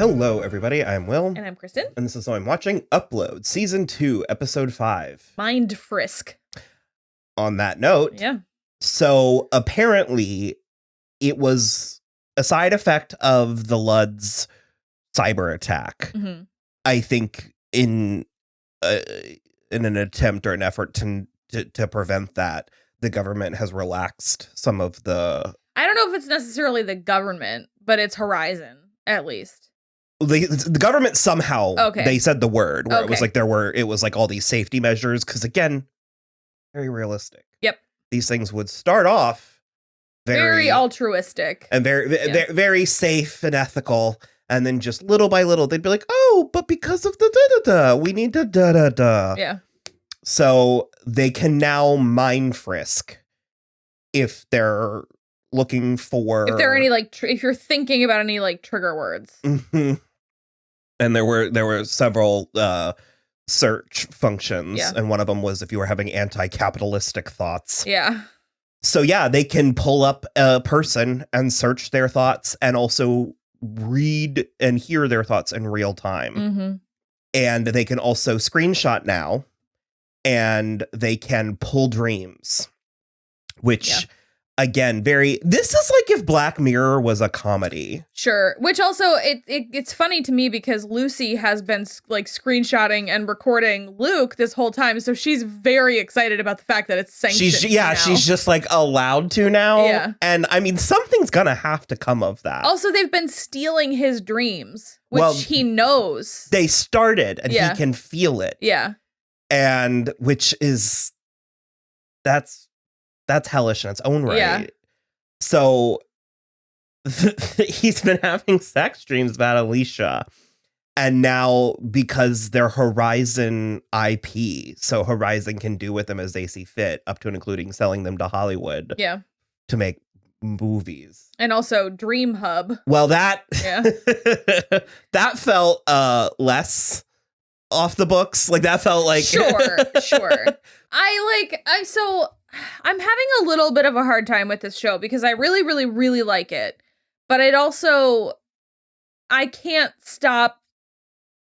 Hello, everybody. I'm Will. And I'm Kristen. And this is So I'm Watching Upload, Season 2, Episode 5. Mind Frisk. On that note, Yeah. So apparently it was a side effect of the Lud's cyber attack. Mm-hmm. I think in an attempt or an effort to prevent that, the government has relaxed some of the... I don't know if it's necessarily the government, but it's Horizen, at least. The government somehow, they said the word, where it was like it was like all these safety measures, because again, very realistic. Yep. These things would start off very altruistic. And very safe and ethical. And then just little by little, they'd be like, oh, but because of the da-da-da, we need to da-da-da. Yeah. So they can now mind frisk if they're looking for... If there are any, like, if you're thinking about any, like, trigger words. Mm-hmm. And there were several search functions. Yeah. And one of them was if you were having anti-capitalistic thoughts. Yeah. So yeah, they can pull up a person and search their thoughts and also read and hear their thoughts in real time. Mm-hmm. And they can also screenshot now, and they can pull dreams, which again, this is like if Black Mirror was a comedy. Sure. Which also, it's funny to me because Lucy has been like screenshotting and recording Luke this whole time. So she's very excited about the fact that it's sanctioned. She's just like allowed to now. Yeah. And I mean, something's gonna have to come of that. Also, they've been stealing his dreams, which he knows. They started and he can feel it. Yeah. And which is, that's hellish in its own right. Yeah. So he's been having sex dreams about Alicia. And now because they're Horizen IP, so Horizen can do with them as they see fit, up to and including selling them to Hollywood. Yeah. To make movies. And also Dream Hub. Well, that felt less off the books. Like that felt like Sure. I'm having a little bit of a hard time with this show because I really, really, really like it. But I can't stop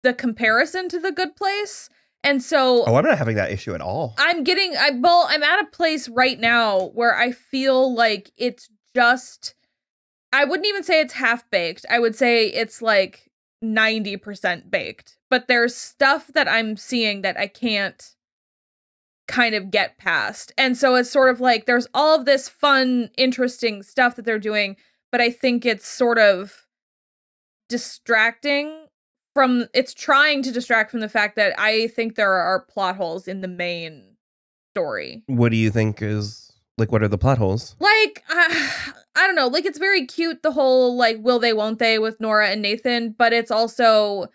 the comparison to The Good Place. And so I'm not having that issue at all. I'm at a place right now where I feel like it's just, I wouldn't even say it's half baked. I would say it's like 90% baked. But there's stuff that I'm seeing that I can't kind of get past. And so it's sort of like there's all of this fun, interesting stuff that they're doing, but I think it's sort of distracting from, it's trying to distract from the fact that I think there are plot holes in the main story. What do you think is, like, what are the plot holes? Like, I don't know, like it's very cute, the whole like will they, won't they with Nora and Nathan, but it's also,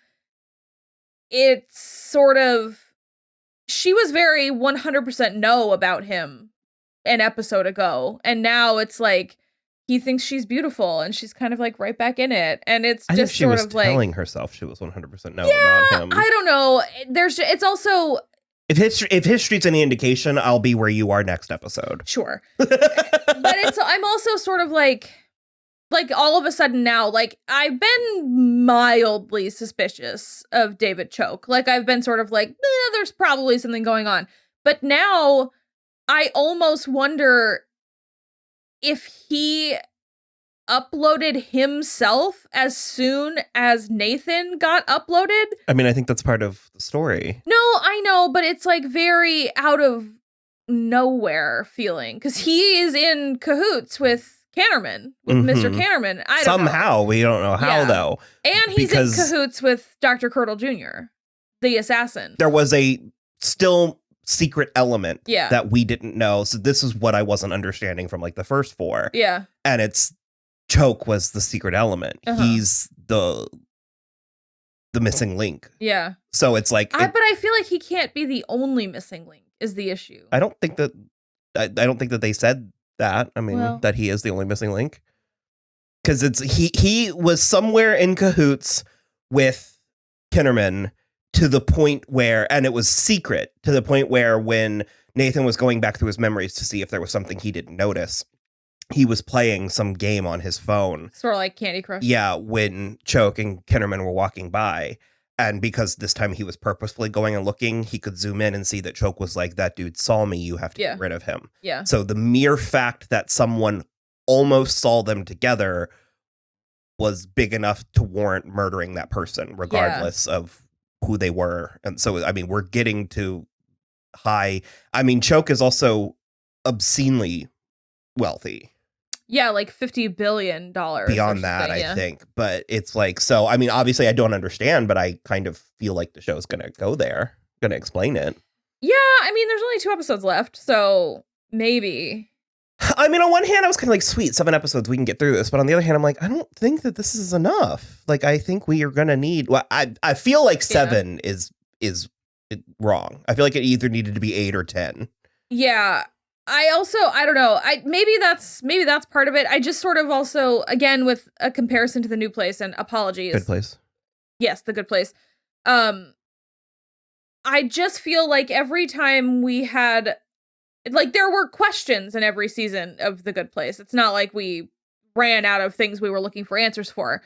it's sort of, she was very 100% no about him an episode ago. And now it's like, he thinks she's beautiful and she's kind of like right back in it. And it's just she sort was of like telling herself she was 100% no about him. I don't know. It's also, if history's any indication, I'll be where you are next episode. Sure. But I'm also sort of like all of a sudden now, like I've been mildly suspicious of David Choke. Like I've been sort of like, there's probably something going on. But now I almost wonder if he uploaded himself as soon as Nathan got uploaded. I mean, I think that's part of the story. No, I know, but it's like very out of nowhere feeling because he is in cahoots with Cannerman, with Mr. Cannerman. Somehow, we don't know how, though. And he's in cahoots with Dr. Curdle Jr., the assassin. There was a still secret element that we didn't know. So this is what I wasn't understanding from like the first four. Yeah. And it's Choke was the secret element. He's the missing link. Yeah. So it's like... but I feel like he can't be the only missing link is the issue. I don't think that they said that. I mean, that he is the only missing link. Because it's he was somewhere in cahoots with Kinnerman to the point where, and it was secret, to the point where when Nathan was going back through his memories to see if there was something he didn't notice, he was playing some game on his phone. Sort of like Candy Crush. Yeah, when Choke and Kinnerman were walking by. And because this time he was purposefully going and looking, he could zoom in and see that Choke was like, that dude saw me, you have to get rid of him. Yeah. So the mere fact that someone almost saw them together was big enough to warrant murdering that person, regardless of who they were. And so, I mean, we're getting to high. I mean, Choke is also obscenely wealthy. Yeah, like $50 billion. Beyond that, I think. But it's like, so, I mean, obviously I don't understand, but I kind of feel like the show's going to go there, going to explain it. Yeah, I mean, there's only 2 episodes left, so maybe. I mean, on one hand, I was kind of like, sweet, 7 episodes, we can get through this. But on the other hand, I'm like, I don't think that this is enough. Like, I think we are going to need, well, I feel like 7 is wrong. I feel like it either needed to be 8 or 10. Yeah. I don't know. Maybe that's part of it. I just sort of also, again, with a comparison to The New Place, and apologies. Good Place. Yes, The Good Place. I just feel like every time we had, like, there were questions in every season of The Good Place. It's not like we ran out of things we were looking for answers for,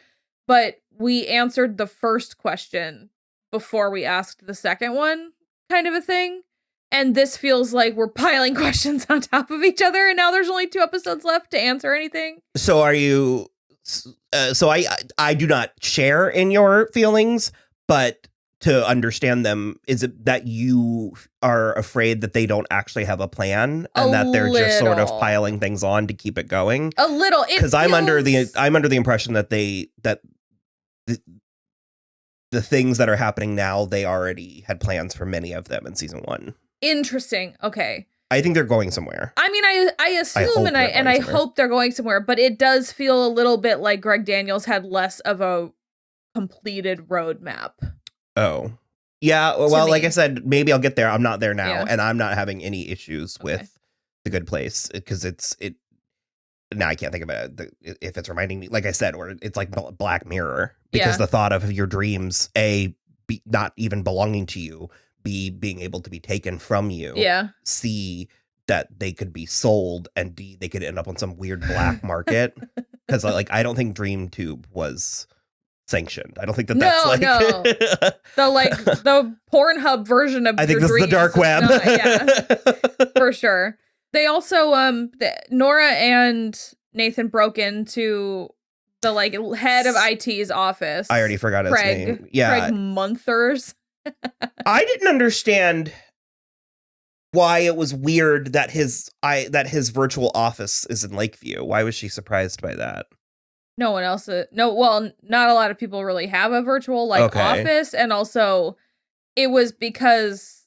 but we answered the first question before we asked the second one, kind of a thing. And this feels like we're piling questions on top of each other, and now there's only 2 episodes left to answer anything. So are you? So I do not share in your feelings, but to understand them, is it that you are afraid that they don't actually have a plan and that they're just sort of piling things on to keep it going? A little, because I'm under the impression that the things that are happening now, they already had plans for many of them in season 1. Interesting. Okay. I think they're going somewhere. I mean, I assume I hope they're going somewhere, but it does feel a little bit like Greg Daniels had less of a completed roadmap. Oh. Yeah, well, like I said, maybe I'll get there. I'm not there now, and I'm not having any issues with The Good Place because it. Now I can't think about it if it's reminding me, like I said, or it's like Black Mirror, because the thought of your dreams, A, not even belonging to you, B, being able to be taken from you, C, that they could be sold, and D, they could end up on some weird black market. Because like I don't think DreamTube was sanctioned. I don't think that's like the Pornhub version of I think this is the dark web. For sure. They also Nora and Nathan broke into the like head of IT's office. I already forgot his name. Yeah, Craig Munthers. I didn't understand why it was weird that his virtual office is in Lakeview. Why was she surprised by that? No one else. Well, not a lot of people really have a virtual office, and also it was because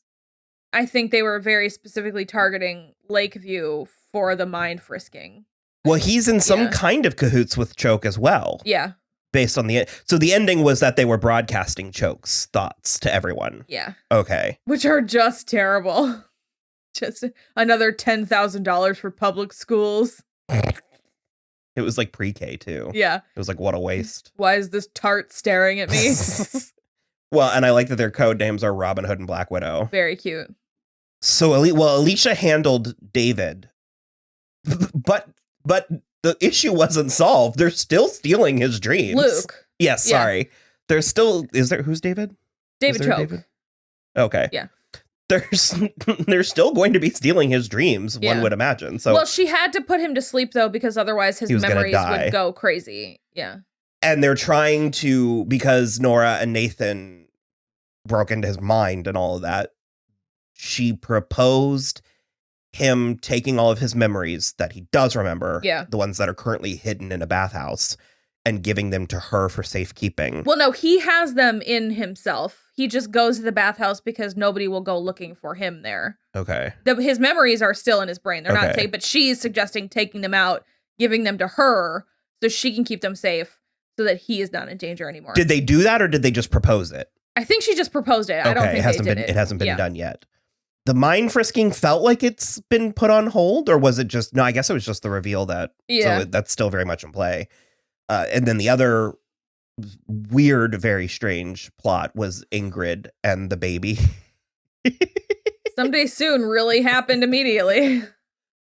I think they were very specifically targeting Lakeview for the mind frisking. Well, he's in some kind of cahoots with Choke as well. Yeah. Based on so the ending was that they were broadcasting Choke's thoughts to everyone. Yeah. Okay. Which are just terrible. Just another $10,000 for public schools. It was like pre-K too. Yeah. It was like, what a waste. Why is this tart staring at me? Well, and I like that their code names are Robin Hood and Black Widow. Very cute. So, Alicia handled David, but the issue wasn't solved. They're still stealing his dreams. Luke. Yes, sorry. There's still, who's David? David Choke. David? Okay. Yeah. They're still going to be stealing his dreams, one would imagine. So, well, she had to put him to sleep though, because otherwise his memories would go crazy. Yeah. And they're trying to, because Nora and Nathan broke into his mind and all of that, she proposed him taking all of his memories that he does remember, the ones that are currently hidden in a bathhouse, and giving them to her for safekeeping. Well, no, he has them in himself. He just goes to the bathhouse because nobody will go looking for him there. Okay. His memories are still in his brain. They're not but she's suggesting taking them out, giving them to her so she can keep them safe so that he is not in danger anymore. Did they do that, or did they just propose it? I think she just proposed it. I don't think it hasn't been done yet. The mind frisking felt like it's been put on hold, or was it just, no, I guess it was just the reveal that, so that's still very much in play. And then the other weird, very strange plot was Ingrid and the baby. Someday soon really happened immediately.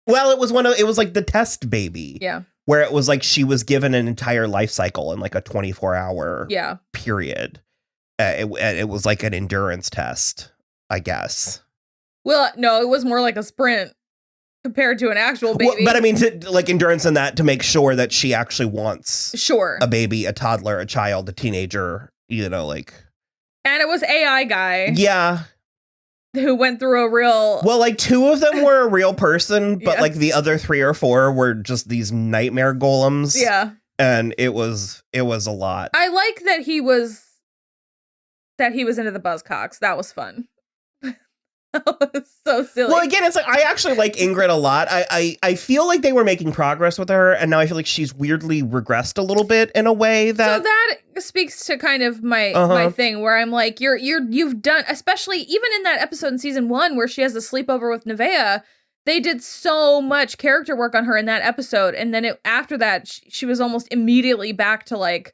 Well, it was like the test baby. Yeah. Where it was like she was given an entire life cycle in like a 24-hour period. It was like an endurance test, I guess. Well, no, it was more like a sprint compared to an actual baby. Well, but I mean, like endurance in that to make sure that she actually wants a baby, a toddler, a child, a teenager, like. And it was AI guy. Yeah. Who went through a real... Well, like 2 of them were a real person, but like the other 3 or 4 were just these nightmare golems. Yeah. And it was a lot. I like that he was into the buzzcocks. That was fun. That was so silly. Well, again, it's like I actually like Ingrid a lot. I feel like they were making progress with her, and now I feel like she's weirdly regressed a little bit in a way that. So that speaks to kind of my thing where I'm like, you've done, especially even in that episode in season 1 where she has a sleepover with Nevaeh. They did so much character work on her in that episode, and then after that, she was almost immediately back to like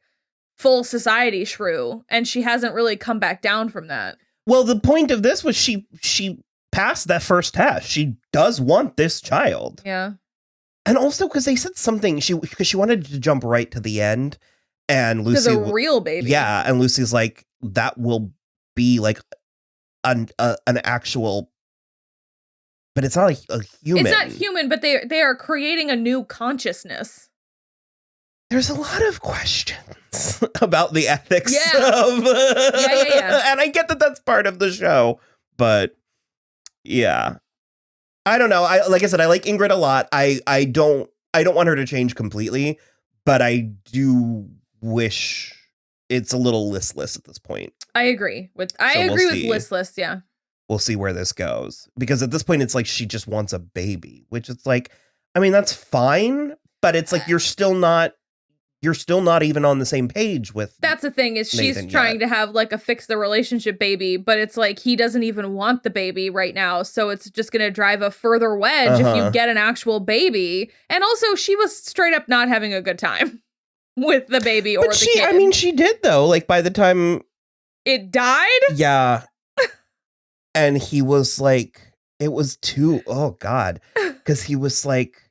full society shrew, and she hasn't really come back down from that. Well, the point of this was she passed that first test. She does want this child. Yeah. And also because they said something, because she wanted to jump right to the end. And Lucy... Because a real baby. Yeah. And Lucy's like, that will be like an actual... But it's not a human. It's not human, but they are creating a new consciousness. There's a lot of questions about the ethics Yeah. of... And I get that that's part of the show, but yeah. I don't know. Like I said, I like Ingrid a lot. I don't want her to change completely, but I do wish it's a little listless at this point. I agree with listless, yeah. We'll see where this goes. Because at this point, it's like she just wants a baby, which it's like, I mean, that's fine, but it's like you're still not even on the same page with. That's the thing is she's trying to have like a fix the relationship baby, but it's like he doesn't even want the baby right now. So it's just going to drive a further wedge if you get an actual baby. And also she was straight up not having a good time with the baby or the kid. I mean, she did though. Like by the time it died. Yeah. And he was like, it was too, oh God. Cause he was like,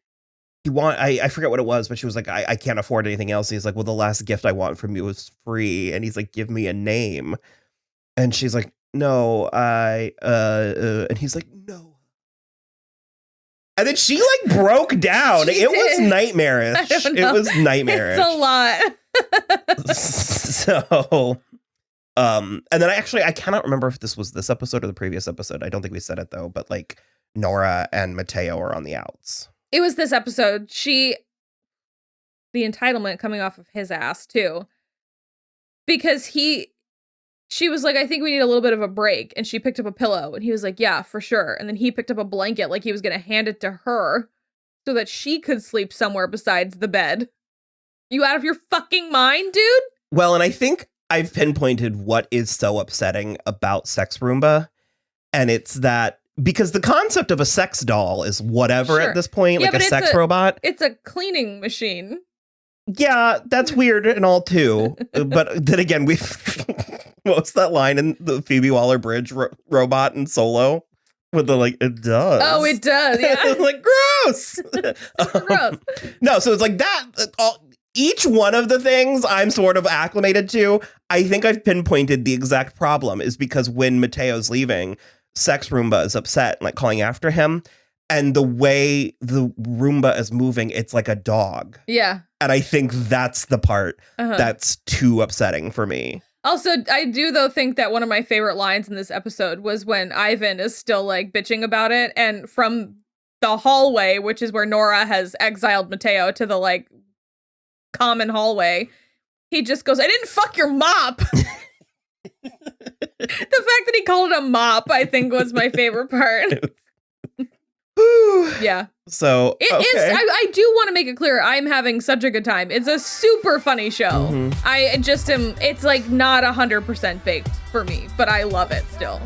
I forget what it was, but she was like, I can't afford anything else. And he's like, well, the last gift I want from you is free. And he's like, give me a name. And she's like, no, and he's like, no. And then she like broke down. It was nightmarish. It was nightmarish. It's a lot. So, and then I cannot remember if this was this episode or the previous episode. I don't think we said it though, but like Nora and Mateo are on the outs. It was this episode. The entitlement coming off of his ass too. Because she was like, I think we need a little bit of a break. And she picked up a pillow and he was like, yeah, for sure. And then he picked up a blanket like he was going to hand it to her so that she could sleep somewhere besides the bed. You out of your fucking mind, dude? Well, and I think I've pinpointed what is so upsetting about Sex Roomba. And it's that because the concept of a sex doll is whatever at this point, like a sex robot. It's a cleaning machine. Yeah, that's weird and all too. But then again, what's that line in the Phoebe Waller-Bridge robot in Solo? With the like, it does. Oh, it does. Yeah. It's like, gross. Gross. No, so it's like that. Each one of the things I'm sort of acclimated to, I think I've pinpointed the exact problem is because when Mateo's leaving, Sex Roomba is upset and like calling after him. And the way the Roomba is moving, it's like a dog. Yeah. And I think that's the part that's too upsetting for me. Also, I do, though, think that one of my favorite lines in this episode was when Ivan is still like bitching about it. And from the hallway, which is where Nora has exiled Mateo to the like common hallway, he just goes, I didn't fuck your mop. The fact that he called it a mop, I think, was my favorite part. Yeah. So it is. I do want to make it clear. I'm having such a good time. It's a super funny show. Mm-hmm. I just am. It's like not 100% baked for me, but I love it still.